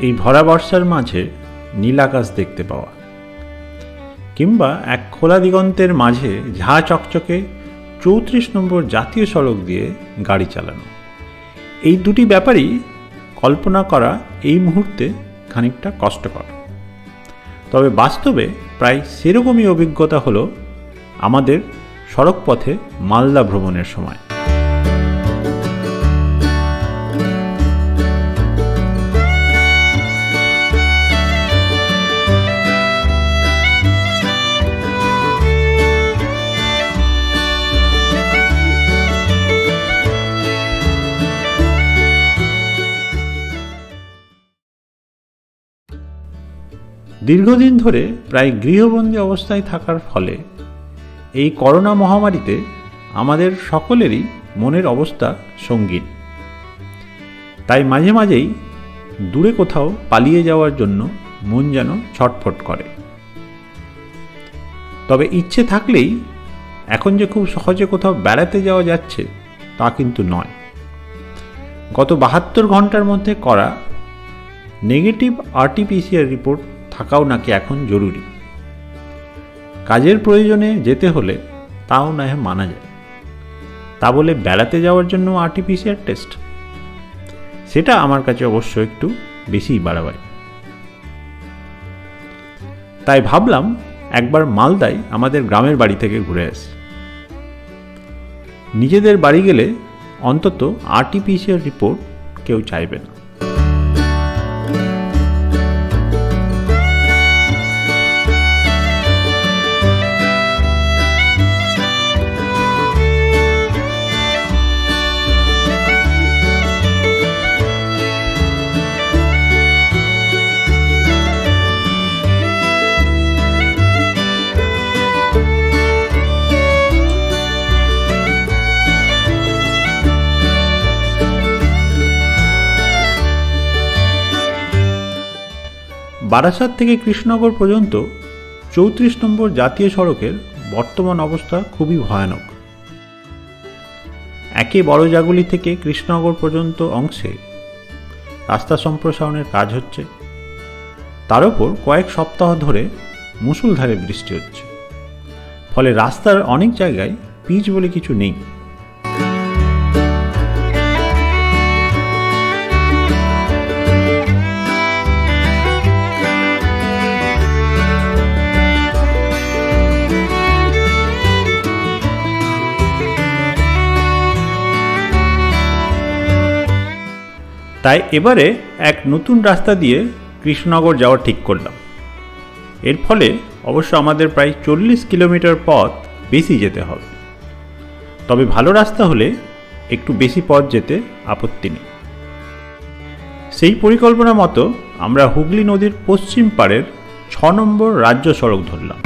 এই ভরা বর্ষার মাঝে নীল আকাশ দেখতে পাওয়া, কিংবা এক খোলা দিগন্তের মাঝে ঝাঁ চকচকে 34 নম্বর জাতীয় সড়ক দিয়ে গাড়ি চালানো, এই দুটি ব্যাপারই কল্পনা করা এই মুহূর্তে খানিকটা কষ্টকর। তবে বাস্তবে প্রায় সেরকমই অভিজ্ঞতা হলো আমাদের সড়ক পথে মালদা ভ্রমণের সময়। দীর্ঘদিন ধরে প্রায় গৃহবন্দী অবস্থায় থাকার ফলে এই করোনা মহামারীতে আমাদের সকলেরই মনের অবস্থা সঙ্গীন। তাই মাঝে মাঝেই দূরে কোথাও পালিয়ে যাওয়ার জন্য মন যেন ছটফট করে। তবে ইচ্ছে থাকলেই এখন যে খুব সহজে কোথাও বেড়াতে যাওয়া যাচ্ছে তা কিন্তু নয়। গত 72 ঘন্টার মধ্যে করা নেগেটিভ RT-PCR রিপোর্ট থাকাও নাকি এখন জরুরি। কাজের প্রয়োজনে যেতে হলে তাও না মানা যায়, তা বলে বেড়াতে যাওয়ার জন্য RT-PCR টেস্ট, সেটা আমার কাছে অবশ্য একটু বেশিই বাড়াবাড়ি। তাই ভাবলাম একবার মালদায় আমাদের গ্রামের বাড়ি থেকে ঘুরে আসি। নিজেদের বাড়ি গেলে অন্তত RT-PCR রিপোর্ট কেউ চাইবে না। বারাসাত থেকে কৃষ্ণনগর পর্যন্ত 34 নম্বর জাতীয় সড়কের বর্তমান অবস্থা খুবই ভয়ানক। একে বড়জাগুলি থেকে কৃষ্ণনগর পর্যন্ত অংশে রাস্তা সম্প্রসারণের কাজ হচ্ছে, তার উপর কয়েক সপ্তাহ ধরে মুষলধারে বৃষ্টি হচ্ছে, ফলে রাস্তার অনেক জায়গায় পিচ বলে কিছু নেই। তাই এবারে এক নতুন রাস্তা দিয়ে কৃষ্ণনগর যাওয়া ঠিক করলাম। এর ফলে অবশ্য আমাদের প্রায় 40 কিলোমিটার পথ বেশি যেতে হবে। তবে ভালো রাস্তা হলে একটু বেশি পথ যেতে আপত্তি নেই। সেই পরিকল্পনা মতো আমরা হুগলি নদীর পশ্চিম পাড়ের 6 নম্বর রাজ্য সড়ক ধরলাম।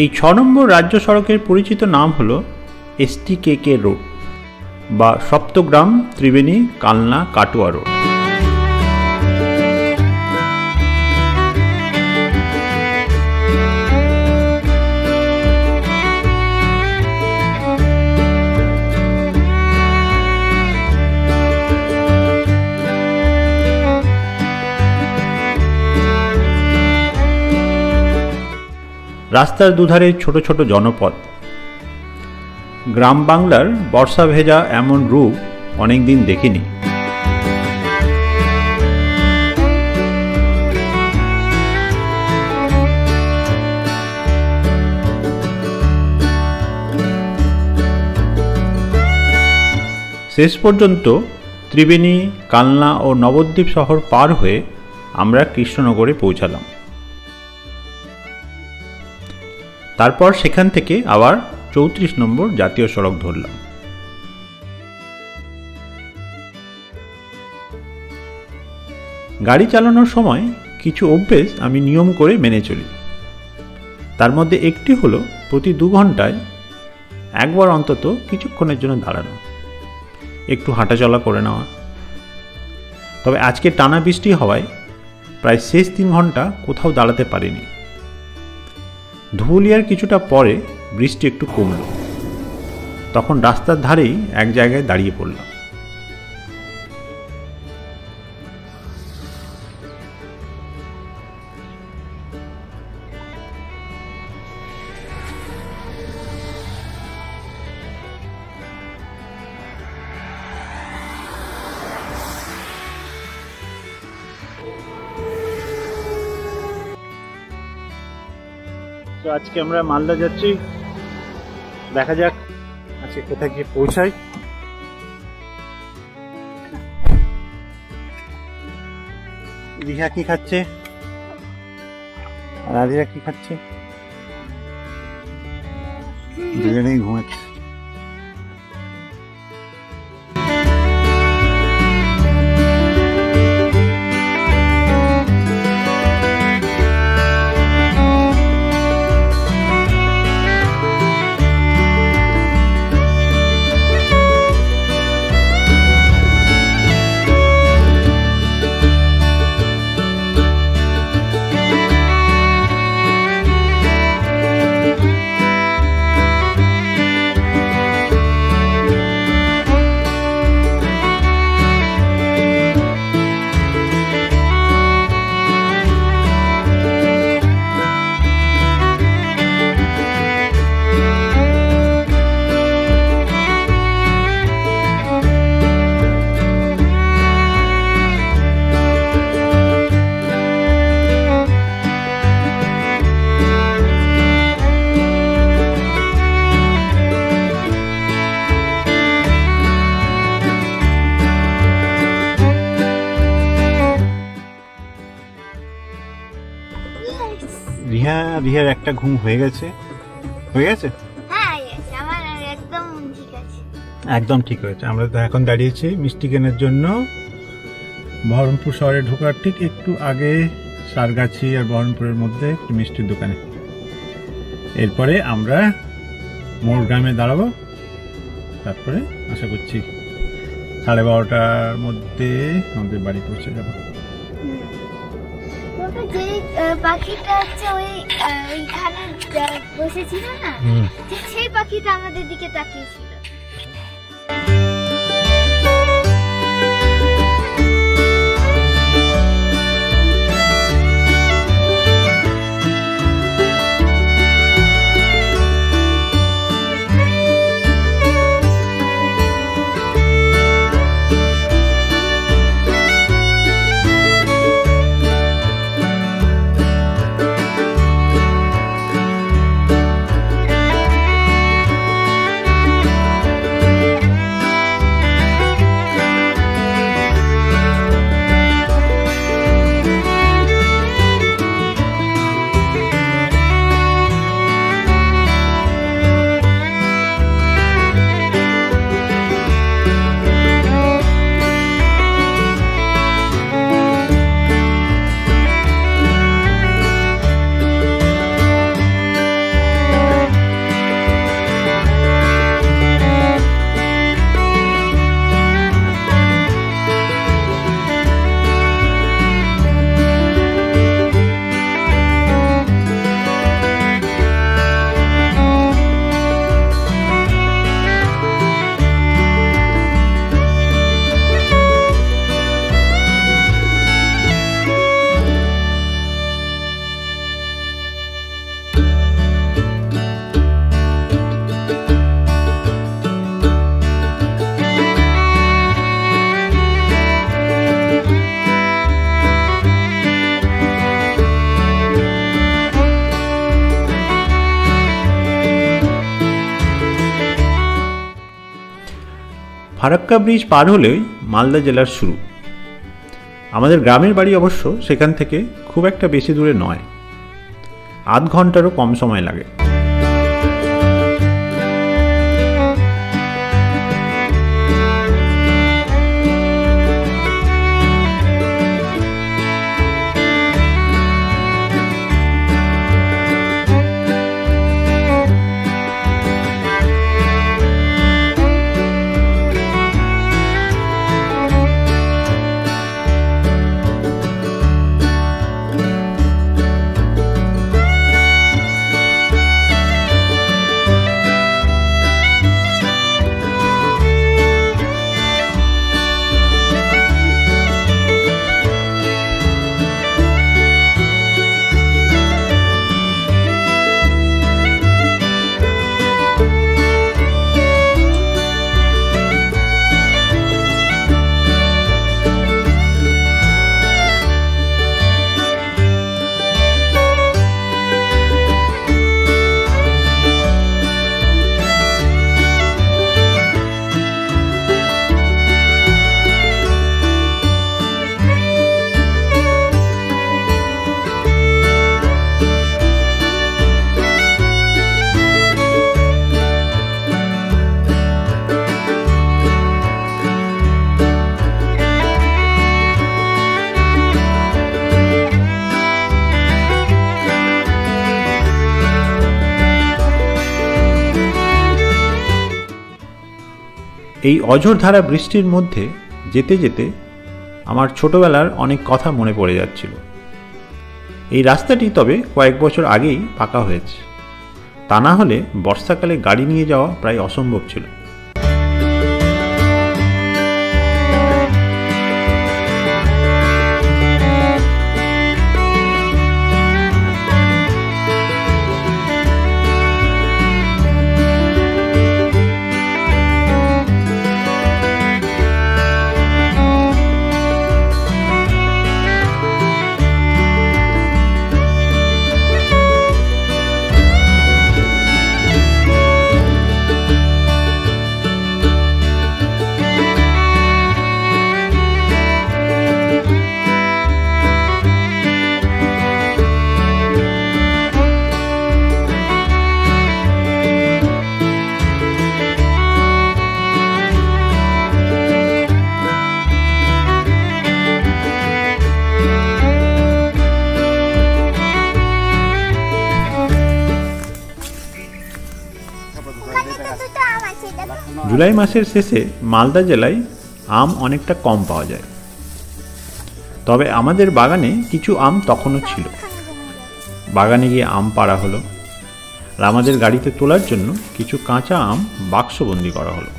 এই 6 নম্বর রাজ্য সড়কের পরিচিত নাম হল STKK রোড বা সপ্তগ্রাম ত্রিবেণী কালনা কাটোয়া রোড। রাস্তার দুধারে ছোট ছোট জনপদ। গ্রাম বাংলার বর্ষা ভেজা এমন রূপ অনেকদিন দেখিনি। শেষ পর্যন্ত ত্রিবেণী, কালনা ও নবদ্বীপ শহর পার হয়ে আমরা কৃষ্ণনগরে পৌঁছালাম। তারপর সেখান থেকে আবার 34 নম্বর জাতীয় সড়ক ধরলাম। গাড়ি চালানোর সময় কিছু অভ্যেস আমি নিয়ম করে মেনে চলি। তার মধ্যে একটি হলো প্রতি 2 ঘন্টায় একবার অন্তত কিছুক্ষণের জন্য দাঁড়ানো, একটু হাঁটাচলা করে নেওয়া। তবে আজকে টানা বৃষ্টি হওয়ায় প্রায় শেষ 3 ঘন্টা কোথাও দাঁড়াতে পারিনি। ধুবুলিয়ার কিছুটা পরে বৃষ্টি একটু কমল, তখন রাস্তার ধারেই এক জায়গায় দাঁড়িয়ে পড়লাম। তো আজকে আমরা মালদা যাচ্ছি, দেখা যাক আজকে কোথায় গিয়ে পৌঁছাই। রিহা কি খাচ্ছে আর আদিরা কি খাচ্ছে? দুজনেই ঘুমাচ্ছে। রিহার একটা ঘুম হয়ে গেছে। একদম ঠিক হয়েছে। আমরা তো এখন দাঁড়িয়েছি মিষ্টি কেনার জন্য বহরমপুর শহরে ঢোকার ঠিক একটু আগে সারগাছি আর বহরমপুরের মধ্যে একটি মিষ্টির দোকানে। এরপরে আমরা মোর গ্রামে দাঁড়াবো, তারপরে আশা করছি 12:30টার মধ্যে আমাদের বাড়ি পৌঁছে যাবো। যে পাখিটা হচ্ছে ওইখানে বসেছিল না, সেই পাখিটা আমাদের দিকে তাকিয়েছিল। ফারাক্কা ব্রিজ পার হলেই মালদা জেলার শুরু। আমাদের গ্রামের বাড়ি অবশ্য সেখান থেকে খুব একটা বেশি দূরে নয়, আধ ঘন্টারও কম সময় লাগে। এই অঝোরধারা বৃষ্টির মধ্যে যেতে যেতে আমার ছোটবেলার অনেক কথা মনে পড়ে যাচ্ছিল। এই রাস্তাটি তবে কয়েক বছর আগেই পাকা হয়েছে, তা না হলে বর্ষাকালে গাড়ি নিয়ে যাওয়া প্রায় অসম্ভব ছিল। জুলাই মাসের শেষে মালদা জেলায় আম অনেকটা কম পাওয়া যায়, তবে আমাদের বাগানে কিছু আম তখনও ছিল। বাগানে গিয়ে আম পাড়া হলো, আর আমাদের গাড়িতে তোলার জন্য কিছু কাঁচা আম বাক্সবন্দি করা হলো।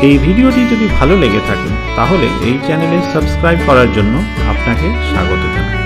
এই ভিডিওটি যদি ভালো লেগে থাকে তাহলে এই চ্যানেলে সাবস্ক্রাইব করার জন্য আপনাকে স্বাগত জানাই।